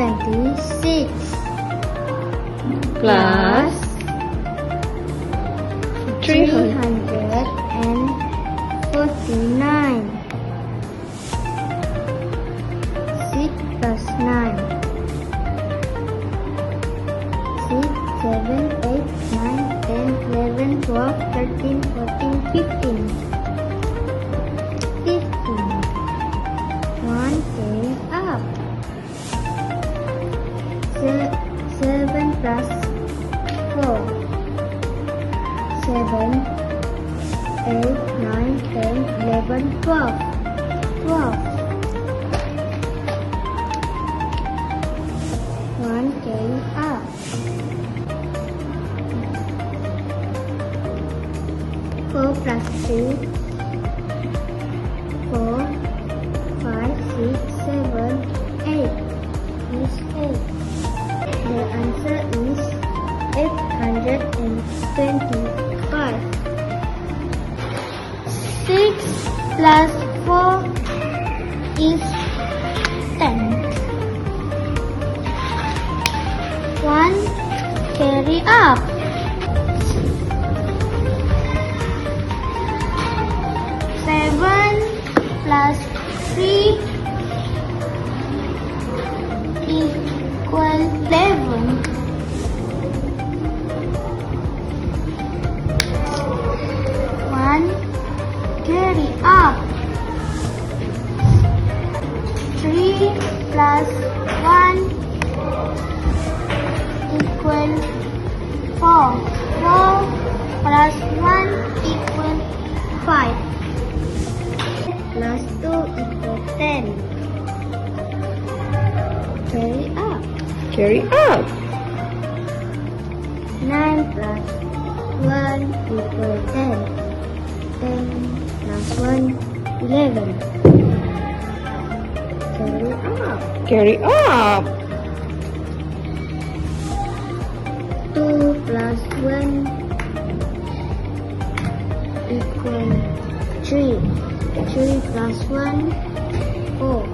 26 Plus 349. 6 plus 9. 6, 7, 8, 9, 10, 11, 12, 13, 14, 15. 15. 1 came up. 7 plus 4. 7, 8, 9, 10, 11, 12. 12. 1 came up. 4 plus 3. 4, 5, 6, 7, 8 is 8. The answer is 825. 6 plus 4 is 10. 1 carry up. 7 plus 3 equal 11. 1 carry up. 3 plus 1 equal 4. 4 plus 1 equal 5. Plus 2 equal 10. Carry up. Carry up. 9 plus 1 equal 10. 10 plus 1, 11. Carry up. Carry up. 2 plus 1 equal 3. 3 plus 1, 4.